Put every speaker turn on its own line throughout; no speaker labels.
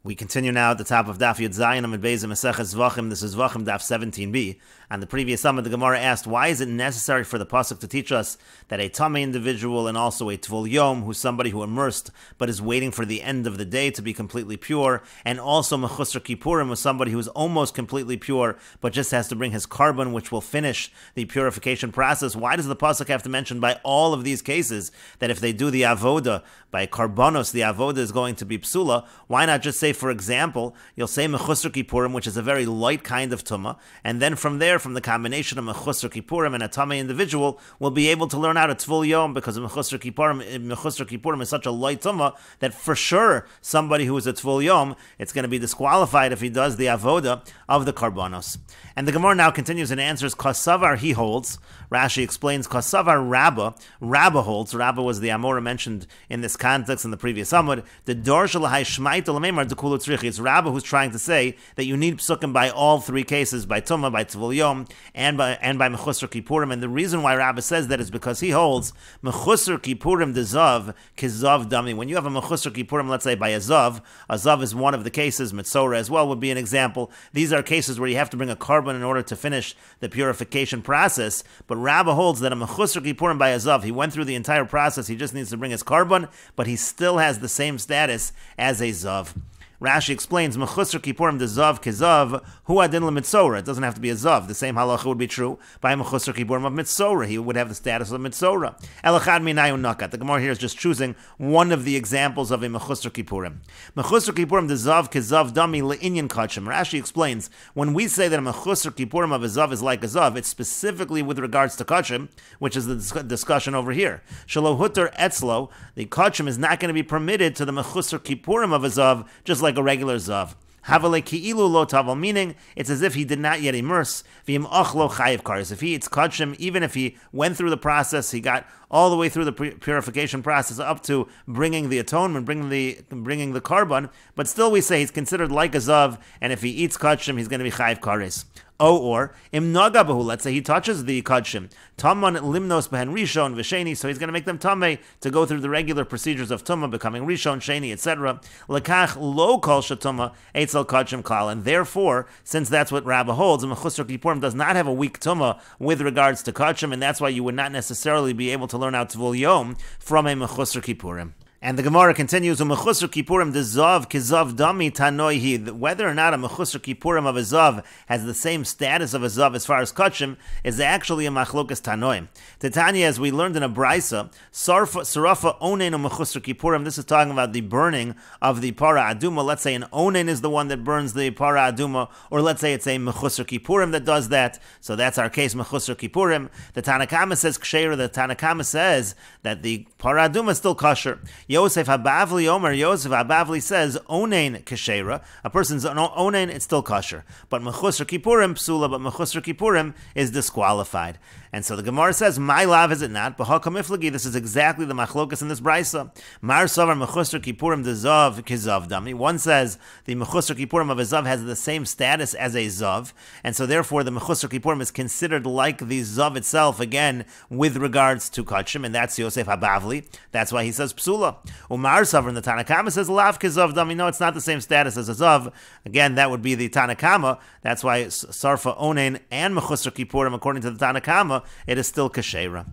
We continue now at the top of Daf Yomi Gemara Mesechet Zevachim. This is Zevachim Daf 17b. On the previous summit, the Gemara asked, why is it necessary for the pasuk to teach us that a tamei individual and also a tvul yom, who's somebody who immersed but is waiting for the end of the day to be completely pure, and also mechusar kippurim, was somebody who is almost completely pure but just has to bring his carbon, which will finish the purification process? Why does the pasuk have to mention by all of these cases that if they do the avoda by karbonos, the avoda is going to be psula? Why not just say, for example, you'll say mechusar kippurim, which is a very light kind of tumah, and then from there, from the combination of mechusar kippurim and a tamei individual, will be able to learn out a tvul yom, because mechusar kippurim is such a light tumah that for sure somebody who is a tvul yom, it's going to be disqualified if he does the avoda of the karbonos. And the Gemara now continues and answers, Kasavar he holds. Rashi explains, Kasavar Rabba holds. Rabba was the Amora mentioned in this context in the previous Amud. The Dorshal Shmaita Lamemar Dekulu Tzrichi. It's Rabba who's trying to say that you need psukim by all three cases, by Tumah, by Tvul Yom, and by Mechusar Kippurim. And the reason why Rabba says that is because he holds Mechusar Kippurim dezav kizav dami. When you have a Mechusar Kippurim, let's say by a zav is one of the cases, Mitzora as well would be an example. These are cases where you have to bring a carbon in order to finish the purification process. But Rabba holds that a Mechusar Kippurim by a zav, he went through the entire process, he just needs to bring his carbon, but he still has the same status as a zav. Rashi explains, Mechusar Kippurim dezav kizav hu adin l'mitzora. It doesn't have to be a zav. The same halacha would be true by Mechusar Kippurim of mitzora. He would have the status of mitzora. Elachad minayu nakat. The Gemara here is just choosing one of the examples of a Mechusar Kippurim. Mechusar Kippurim dezav kizav dami le'inyan kachim. Rashi explains, when we say that a Mechusar Kippurim of a zav is like a zav, it's specifically with regards to kachim, which is the discussion over here. Shelo hutter etzlo, the kachim is not going to be permitted to the Mechusar Kippurim of a zav, just like a regular zav. Havale ki'ilu lo tavel, meaning it's as if he did not yet immerse. V'im ochlo chayiv kares. If he eats kachim, even if he went through the process, he got all the way through the purification process up to bringing the atonement, bringing the carbon, but still we say he's considered like a zav, and if he eats kachim, he's going to be chayiv kares. Or im nagabahu, let's say he touches the kachim, taman limnos behen rishon v'sheni, so he's going to make them tamei to go through the regular procedures of tumah, becoming rishon, sheni, etc. Lekach lo kol shatuma eitzel kachim klal, and therefore, since that's what Rabba holds, Mechusar Kippurim does not have a weak tumah with regards to kachim, and that's why you would not necessarily be able to learn out tvul yom from a Mechusar Kippurim. And the Gemara continues, Mechusar Kippurim dezav kizav dami tanoihi. Whether or not a Mechusar Kippurim of a zav has the same status of a zav as far as kachim is actually a machlokas tanoim. Titania, as we learned in a brisa, sarafa onen Mechusar Kippurim. This is talking about the burning of the para aduma. Let's say an onen is the one that burns the para aduma, or let's say it's a Mechusar Kippurim that does that. So that's our case, Mechusar Kippurim. The Tanakama says ksheira. The Tanakama says that the para aduma is still kosher. Yosef Habavli says, Onein keshera. A person's onein, it's still kosher. But Mechusar Kippurim psula, but Mechusar Kippurim is disqualified. And so the Gemara says, my lav is it not? B'hakam iflagi, this is exactly the machlokas in this brisa. Mar savar Mechusar Kippurim dezav kizav dami. One says the Mechusar Kippurim of a zav has the same status as a zav, and so therefore the Mechusar Kippurim is considered like the zav itself, again, with regards to kachim, and that's Yosef Habavli. That's why he says psula. Umar savar, and the Tanakama says lav kizav dami. No, it's not the same status as a zav. Again, that would be the Tanakama. That's why sarfa onen and Mechusar Kippurim, according to the Tanakama, it is still kashera.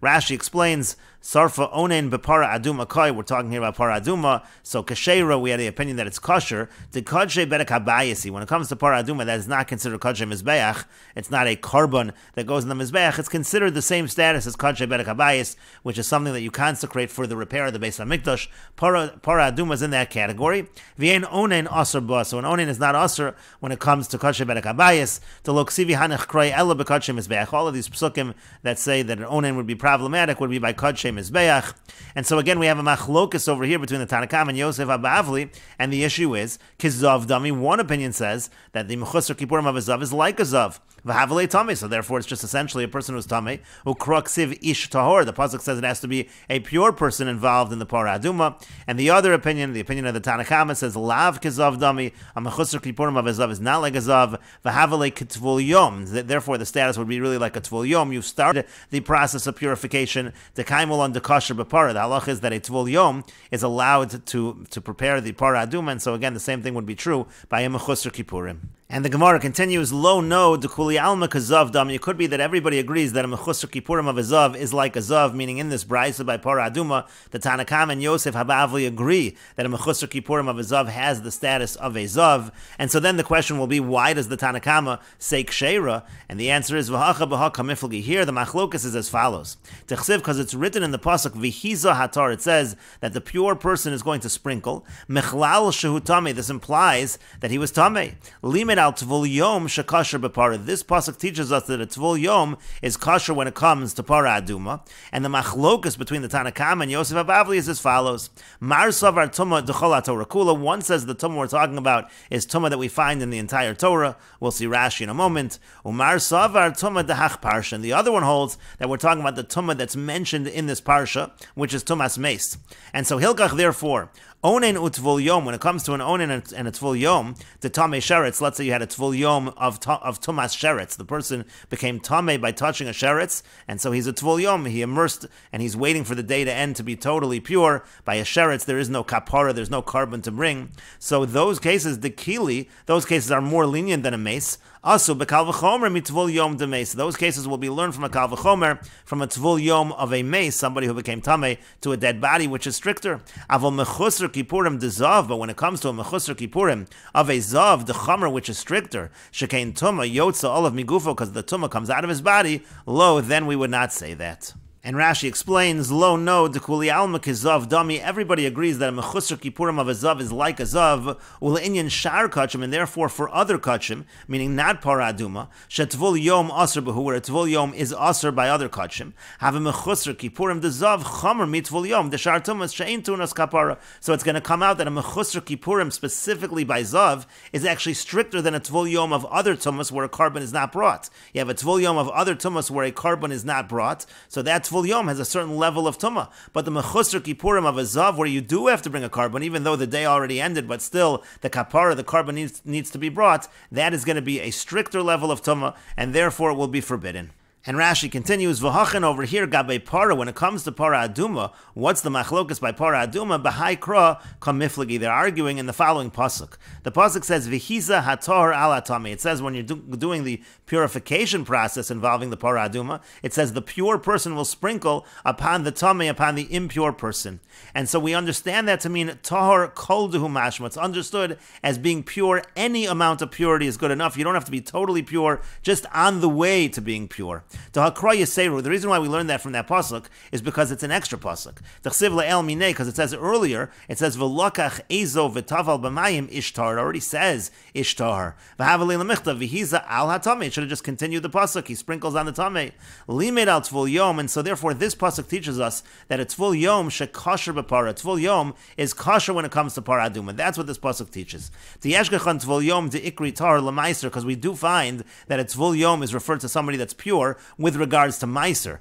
Rashi explains, sarfa onen bepara aduma koi. We're talking here about para aduma. So kashera, we had the opinion that it's kosher. The kadshe bedek habayisi. When it comes to para aduma, that is not considered kadshe mizbeach. It's not a carbon that goes in the mizbeach. It's considered the same status as kadshe bedek habayis, which is something that you consecrate for the repair of the Beis Hamikdash. Para aduma is in that category. V'ein onen aser ba. So an onen is not aser when it comes to kadshe bedek habayis. To loksivi hanech kroi ela bekadshe mizbeach. All of these psukim that say that an onen would be problematic would be by kadshe mizbeach. And so again, we have a machlokus over here between the Tanakam and Yosef Habavli, and the issue is kizav dami. One opinion says that the Mechusar Kippurim of a zav is like a zav. V'havalei tamei, so therefore it's just essentially a person who's tamei. Ukroksiv ish tahor. The pasuk says it has to be a pure person involved in the para aduma. And the other opinion, the opinion of the Tanna Kama, says lav kezav dami. A mechusar kippurim of a zav is not like a zav. V'havalei ketvul yom. Therefore, the status would be really like a tvul yom. You've started the process of purification. The kaimul on the kosher b'para. The halach is that a tvul yom is allowed to prepare the para aduma. And so again, the same thing would be true by a mechusar kippurim. And the Gemara continues, lo no, dekuli alma kazav dam. It could be that everybody agrees that a mechusar kippurim of a zav is like a zav, meaning in this brayso by para aduma, the Tanna Kama and Yosef Habavli agree that a mechusar kippurim of a zav has the status of a zav. And so then the question will be, why does the Tanna Kama say ksheira? And the answer is v'hacha b'ha kamiflagi. Here the machlokas is as follows. Techsiv, because it's written in the pasuk v'hiza hatar. It says that the pure person is going to sprinkle. Mechlal shehu tamei. This implies that he was tamei. Limit al tvul yom shekasher b'para. This pasuk teaches us that a tvul yom is kosher when it comes to para aduma. And the machlokas between the Tanna Kama and Yosef Habavli is as follows. Mar savar tumah d'chol Torah kula. One says the tumah we're talking about is tumah that we find in the entire Torah. We'll see Rashi in a moment. Umar savar tumah d'hach parsha. And the other one holds that we're talking about the tumah that's mentioned in this parsha, which is tumas meis. And so hilkach, therefore, onen utvul yom, when it comes to an onen and a tvul yom, the tamei sheretz, let's say you had a tvul yom of tumas sheretz, the person became tamei by touching a sheretz, and so he's a tvul yom, he immersed, and he's waiting for the day to end to be totally pure. By a sheretz, there is no kapara, there's no carbon to bring. So those cases, the kili, those cases are more lenient than a mace. Also, bekal v'chomer mitvul yom de mace. Those cases will be learned from a kal v'chomer, from a tvul yom of a mace, somebody who became tamei, to a dead body, which is stricter. Avol mechusar kippurim de zav, but when it comes to a mechusar kippurim of a zav, the chomer, which is stricter, shekein tuma yotza olav migufo, because the tuma comes out of his body, lo, then we would not say that. And Rashi explains, lo no, dekuli alma kizav dami. Everybody agrees that a mechusar kippurim of a zav is like a zav, u'le'inyan shar kachim, and therefore for other kachim, meaning not para aduma, shetvul yom aser behu, where a tvul yom is aser by other kachim, have a mechusar kippurim de zav chamer mitvul yom, the shar tumas she'in tunas kapara. So it's going to come out that a mechusar kippurim specifically by zav is actually stricter than a tvul yom of other tumas where a carbon is not brought. You have a tvul yom of other tumas where a carbon is not brought, so that tvul yom has a certain level of tumah. But the mechusar kippurim of a zav, where you do have to bring a carbon, even though the day already ended, but still the kapara, the carbon needs to be brought, that is going to be a stricter level of tumah, and therefore it will be forbidden. And Rashi continues, v'hachan over here, gabe para, when it comes to para aduma, what's the machlokas by para aduma? B'hai kra kamiflagi. They're arguing in the following pasuk. The pasuk says, v'hiza hator ala tami. It says when you're doing the purification process involving the para aduma, it says the pure person will sprinkle upon the tami, upon the impure person. And so we understand that to mean tahor kol duhu mashma. It's understood as being pure. Any amount of purity is good enough. You don't have to be totally pure, just on the way to being pure. The reason why we learned that from that pasuk is because it's an extra pasuk. Because it says earlier, it says v'lokach ezo v'taval b'mayim ishtar. It already says ishtar. V'hiza al hatame. It should have just continued the pasuk. He sprinkles on the tamei. Limed al tvul yom, and so therefore this pasuk teaches us that a tvul yom shekasher b'para. Tvul yom is kosher when it comes to para aduma. That's what this pasuk teaches. T'yeshgechan tvul yom de'ikri tar l'maiser, because we do find that a tvul yom is referred to somebody that's pure with regards to Meiser.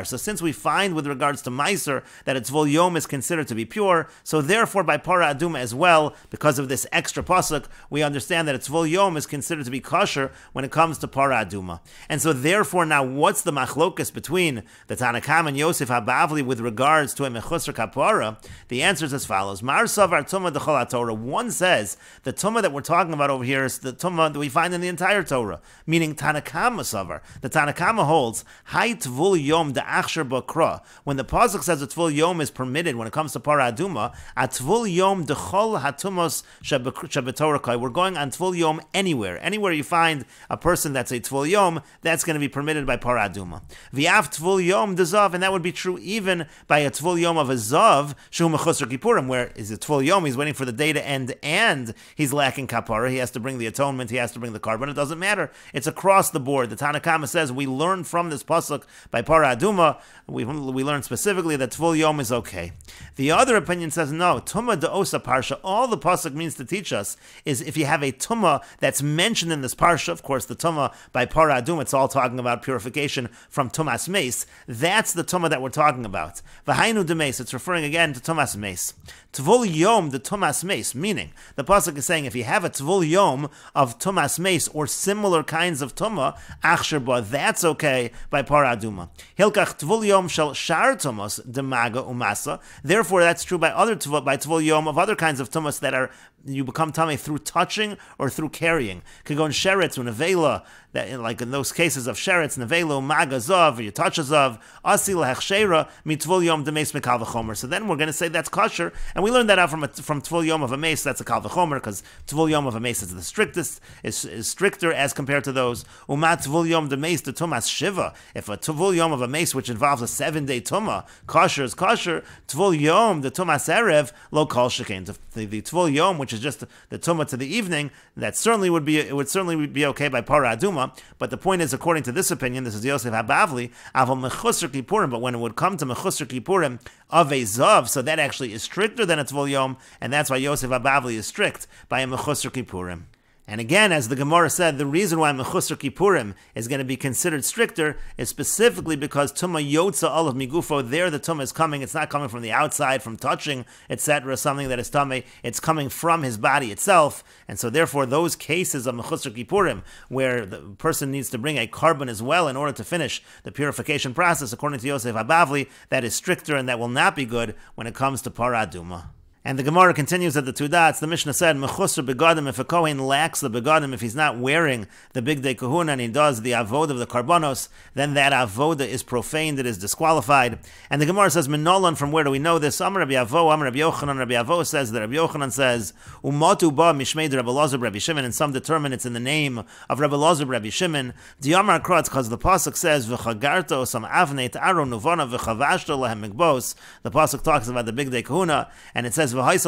So since we find with regards to Meiser that its tvul yom is considered to be pure, so therefore by para aduma as well, because of this extra pasuk, we understand that its tvul yom is considered to be kosher when it comes to para aduma. And so therefore now what's the machlokas between the Tanna Kama and Yosef Habavli with regards to a mechusar kapara? The answer is as follows. Mar savar tumah d'chol Torah. One says the tumah that we're talking about over here is the tumah that we find in the entire Torah, meaning Tanna Kama savar. The Tanna Kama holds hay tvul yom de'achsher bakra. When the pasuk says a tvul yom is permitted when it comes to para aduma, a tvul yom dechol hatumos shebetorah. We're going on tvul yom anywhere you find a person that's a tvul yom, that's going to be permitted by para aduma. V'av tvul yom dezav, and that would be true even by a tvul yom of a zav shu mechusar kippurim, where is a tvul yom, he's waiting for the day to end and he's lacking kapara, he has to bring the atonement, he has to bring the carbon. It doesn't matter. It's across the board. The Tanna Kama says we learn from this pasuk by Para Aduma. We learn specifically that Tvul Yom is okay. The other opinion says no. Tumah de Osa Parsha. All the pasuk means to teach us is if you have a tumah that's mentioned in this parsha. Of course, the tumah by Para Aduma, it's all talking about purification from tumas meis. That's the tumah that we're talking about. V'hainu de meis. It's referring again to tumas meis. Tvul Yom de tumas meis, meaning the pasuk is saying if you have a Tvul Yom of tumas meis or similar kinds of tumah, achsher ba, that's okay by Para Aduma. Hilkach Tvul Yom shel shar tumas de maga umasa. Therefore, that's true by other Tvul Yom of other kinds of tumas that are you become tamei through touching or through carrying. Kagon sheretz or nevela, that like in those cases of sheretz, nevela, maga zav, or you touch a zav, asil hechshera mitvul yom demes mekal v'chomer. So then we're going to say that's kosher, and we learned that out from tvul yom of a mace. That's a kal v'chomer because tvul yom of a mace is the strictest, is stricter as compared to those. Umat tvul yom demes the tumas shiva. If a tvul yom of a mace which involves a 7-day tumah, kosher is kosher. Tvul yom the tumas erev lo kol shekein. The tvul yom which is just the tumah to the evening, that certainly would be okay by Para Aduma. But the point is, according to this opinion, this is Yosef Habavli, aval mechusar kippurim. But when it would come to mechusar kippurim of a zav, so that actually is stricter than a tvul yom, and that's why Yosef Habavli is strict by a mechusar kippurim. And again, as the Gemara said, the reason why Mechusar Kippurim is going to be considered stricter is specifically because Tumah Yotza Olav Migufo, there the Tumah is coming, it's not coming from the outside, from touching, etc., something that is Tumah, it's coming from his body itself. And so therefore, those cases of Mechusar Kippurim, where the person needs to bring a carbon as well in order to finish the purification process, according to Yosef Habavli, that is stricter and that will not be good when it comes to Para Aduma. And the Gemara continues at the two dots. The Mishnah said, Mechusar begadim, if a Kohen lacks the begadim, if he's not wearing the big day kahuna and he does the avoda of the karbanos, then that avoda is profaned, it is disqualified. And the Gemara says, Minolan, from where do we know this? Amar Rabbi Avo, Amar Rabbi Yochanan. Rabbi Avo says that Rabbi Yochanan says, Umatu ba mishmei de Rabbi Elazar Rabbi Shimon, and some determine it's in the name of Rabbi Elazar Rabbi Shimon. Diamar Kratz, because the pasuk says, V'chagarta osam avnei ta'aro nuvana v'chavashta lahem migbos. The pasuk talks about the big day kahuna, and it says, it's going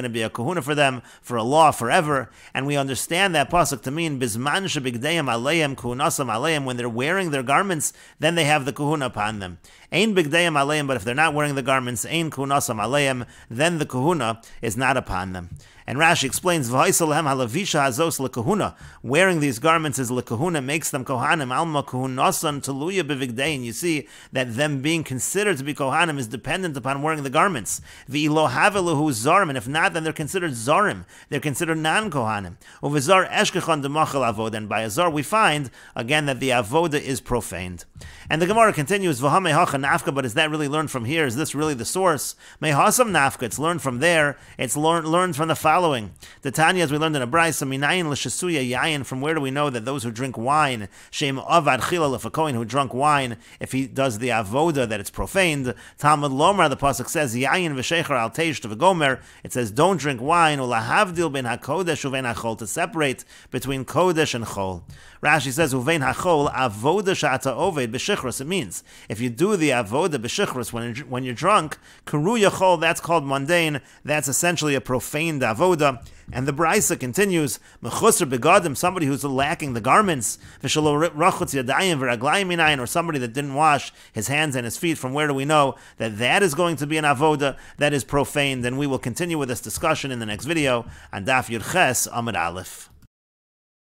to be a kahuna for them, for a law forever. And we understand that pasuk to mean bizman shebigdeim aleim kahunasam aleim, when they're wearing their garments, then they have the kahuna upon them. Ein bigdeim aleim, but if they're not wearing the garments, ein kahunasam aleim, then the kahuna is not upon them. And Rashi explains, wearing these garments is lekahuna, makes them kohanim, alma kahunasan teluya bevigdein. You see that them being considered to be kohanim is dependent upon wearing the garments. V'ilo haveluhu zarim, and if not, then they're considered zarim. They're considered non-kohanim. Uvizar eshkechon demachal avoda, and by a zar we find, again, that the avoda is profaned. And the Gemara continues, v'hamei hacha nafka, but is that really learned from here? Is this really the source? Mehasam nafka, it's learned from there. It's learned from the following. The Tanya, as we learned in a brayso, minayin l'shesuya yayin, from where do we know that those who drink wine, shem avad chila, if a kohen who drunk wine, if he does the avoda, that it's profaned. Talmud lomar, the pasuk says, yayin v'sheicher al teish v'gomer, it says, don't drink wine, ulahavdil ben hakodesh uvein hachol, to separate between kodesh and chol. Rashi says, uvein hachol, avoda shata oved b'shichrus. It means, if you do the avoda b'shichrus when you're drunk, karu yachol, that's called mundane, that's essentially a profaned avoda. And the Braisa continues, Mechusar begadim, somebody who's lacking the garments, or somebody that didn't wash his hands and his feet, from where do we know that that is going to be an avoda that is profaned? And we will continue with this discussion in the next video on Daf Yud Ches Amud Aleph.